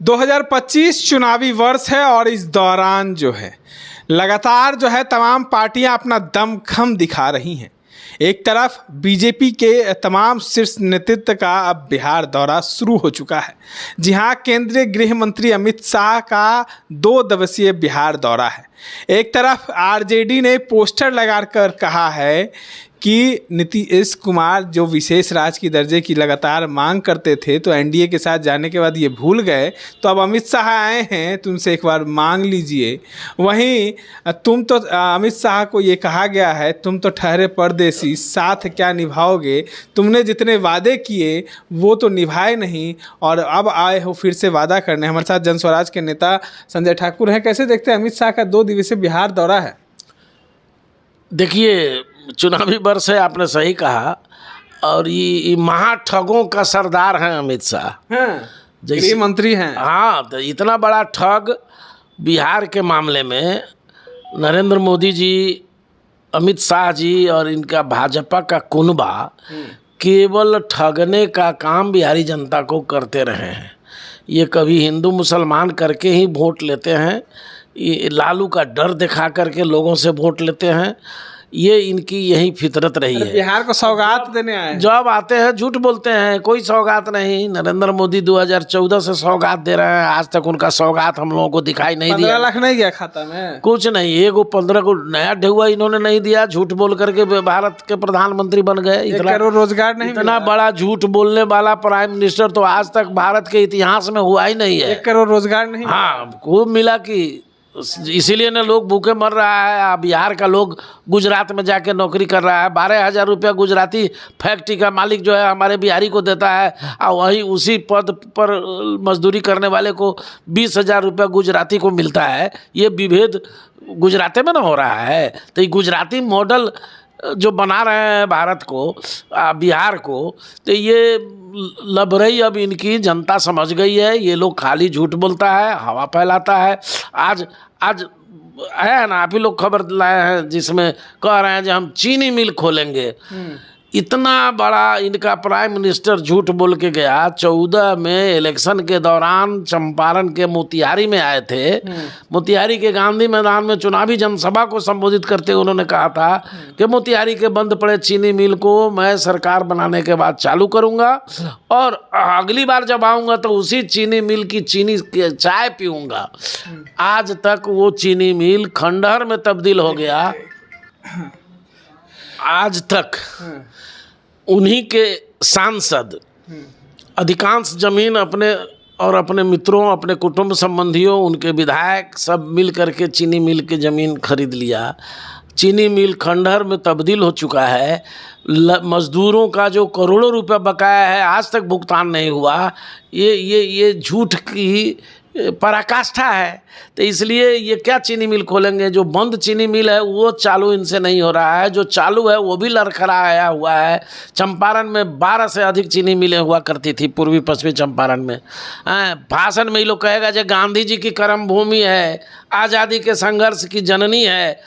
2025 चुनावी वर्ष है और इस दौरान जो है लगातार जो है तमाम पार्टियां अपना दमखम दिखा रही हैं। एक तरफ बीजेपी के तमाम शीर्ष नेतृत्व का अब बिहार दौरा शुरू हो चुका है। जी हाँ, केंद्रीय गृह मंत्री अमित शाह का 2 दिवसीय बिहार दौरा है। एक तरफ आरजेडी ने पोस्टर लगाकर कहा है कि नीतीश कुमार जो विशेष राज्य की दर्जे की लगातार मांग करते थे, तो एनडीए के साथ जाने के बाद ये भूल गए, तो अब अमित शाह आए हैं तो उनसे एक बार मांग लीजिए। वहीं अमित शाह को ये कहा गया है, तुम तो ठहरे परदेसी, साथ क्या निभाओगे, तुमने जितने वादे किए वो तो निभाए नहीं और अब आए हो फिर से वादा करने। हमारे साथ जन स्वराज के नेता संजय ठाकुर हैं। कैसे देखते हैं अमित शाह का 2 दिवसीय बिहार दौरा है? देखिए, चुनावी वर्ष है, आपने सही कहा, और ये महाठगों का सरदार हैं अमित शाह। गृह मंत्री हैं। हाँ, तो इतना बड़ा ठग बिहार के मामले में नरेंद्र मोदी जी, अमित शाह जी और इनका भाजपा का कुनबा केवल ठगने का काम बिहारी जनता को करते रहे हैं। ये कभी हिंदू मुसलमान करके ही वोट लेते हैं, ये लालू का डर दिखा करके लोगों से वोट लेते हैं। ये इनकी यही फितरत रही है। बिहार को सौगात देने आए हैं। जब आते हैं झूठ बोलते हैं, कोई सौगात नहीं। नरेंद्र मोदी 2014 से सौगात दे रहे हैं, आज तक उनका सौगात हम लोगों को दिखाई नहीं दिया। 15 लाख नहीं गया खाता में, कुछ नहीं। एगो 15 को नया ढेउआ इन्होंने नहीं दिया। झूठ बोल करके भारत के प्रधानमंत्री बन गए। 1 करोड़ रोजगार नहीं, इतना बड़ा झूठ बोलने वाला प्राइम मिनिस्टर तो आज तक भारत के इतिहास में हुआ ही नहीं है। 1 करोड़ रोजगार नहीं। हाँ, खूब मिला कि इसीलिए ना लोग भूखे मर रहा है। अब बिहार का लोग गुजरात में जाके नौकरी कर रहा है। 12,000 रुपया गुजराती फैक्ट्री का मालिक जो है हमारे बिहारी को देता है, और वही उसी पद पर मजदूरी करने वाले को 20,000 रुपया गुजराती को मिलता है। ये विभेद गुजराती में ना हो रहा है। तो ये गुजराती मॉडल जो बना रहे हैं भारत को, बिहार को, तो ये लबरई अब इनकी जनता समझ गई है। ये लोग खाली झूठ बोलता है, हवा फैलाता है। आज है ना, आप ही लोग खबर लाए हैं जिसमें कह रहे हैं कि हम चीनी मिल खोलेंगे। इतना बड़ा इनका प्राइम मिनिस्टर झूठ बोल के गया। 14 में इलेक्शन के दौरान चंपारण के मोतिहारी में आए थे। मोतिहारी के गांधी मैदान में चुनावी जनसभा को संबोधित करते हुए उन्होंने कहा था कि मोतिहारी के बंद पड़े चीनी मिल को मैं सरकार बनाने के बाद चालू करूंगा, और अगली बार जब आऊंगा तो उसी चीनी मिल की चीनी चाय पीऊंगा। आज तक वो चीनी मिल खंडहर में तब्दील हो गया। आज तक उन्हीं के सांसद अधिकांश जमीन अपने और अपने मित्रों, अपने कुटुंब संबंधियों, उनके विधायक सब मिल करके चीनी मिल की ज़मीन खरीद लिया। चीनी मिल खंडहर में तब्दील हो चुका है। मजदूरों का जो करोड़ों रुपया बकाया है आज तक भुगतान नहीं हुआ। ये झूठ की पराकाष्ठा है। तो इसलिए ये क्या चीनी मिल खोलेंगे? जो बंद चीनी मिल है वो चालू इनसे नहीं हो रहा है, जो चालू है वो भी लड़खड़ाया हुआ है। चंपारण में 12 से अधिक चीनी मिलें हुआ करती थी, पूर्वी पश्चिमी चंपारण में। भाषण में ये लोग कहेगा जो गांधी जी की कर्म भूमि है, आज़ादी के संघर्ष की जननी है।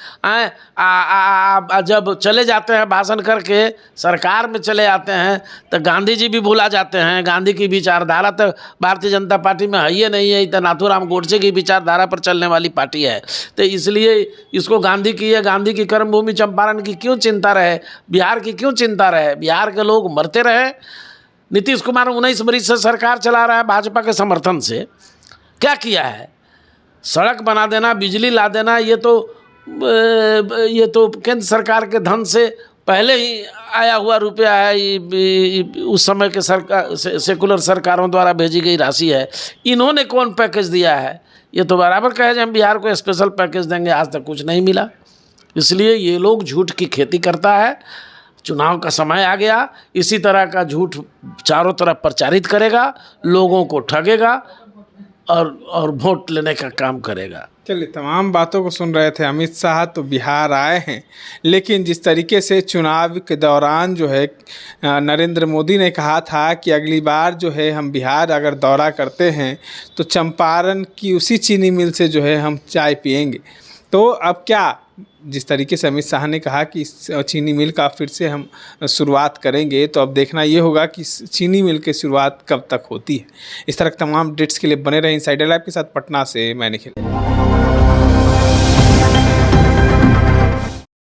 जब चले जाते हैं भाषण करके सरकार में चले आते हैं तो गांधी जी भी भुला जाते हैं। गांधी की विचारधारा तो भारतीय जनता पार्टी में है ही नहीं है। तो नाथूराम गोडसे की विचारधारा पर चलने वाली पार्टी है। तो इसलिए इसको गांधी की है, गांधी की कर्मभूमि चंपारण की क्यों चिंता रहे, बिहार की क्यों चिंता रहे? बिहार के लोग मरते रहे। नीतीश कुमार 19 वर्ष से सरकार चला रहा है भाजपा के समर्थन से। क्या किया है? सड़क बना देना, बिजली ला देना, ये तो केंद्र सरकार के धन से पहले ही आया हुआ रुपया है। उस समय के सरकार सेकुलर सरकारों द्वारा भेजी गई राशि है। इन्होंने कौन पैकेज दिया है? ये तो बराबर कहे कि हम बिहार को स्पेशल पैकेज देंगे, आज तक कुछ नहीं मिला। इसलिए ये लोग झूठ की खेती करता है। चुनाव का समय आ गया, इसी तरह का झूठ चारों तरफ प्रचारित करेगा, लोगों को ठगेगा और वोट लेने का काम करेगा। चलिए, तमाम बातों को सुन रहे थे। अमित शाह तो बिहार आए हैं, लेकिन जिस तरीके से चुनाव के दौरान जो है नरेंद्र मोदी ने कहा था कि अगली बार जो है हम बिहार अगर दौरा करते हैं तो चंपारण की उसी चीनी मिल से जो है हम चाय पिएंगे। तो अब क्या, जिस तरीके से अमित शाह ने कहा कि चीनी मिल का फिर से हम शुरुआत करेंगे, तो अब देखना ये होगा कि चीनी मिल की शुरुआत कब तक होती है। इस तरह तमाम अपडेट्स के लिए बने रहे इनसाइडर लाइव के साथ। पटना से मैं निखिल।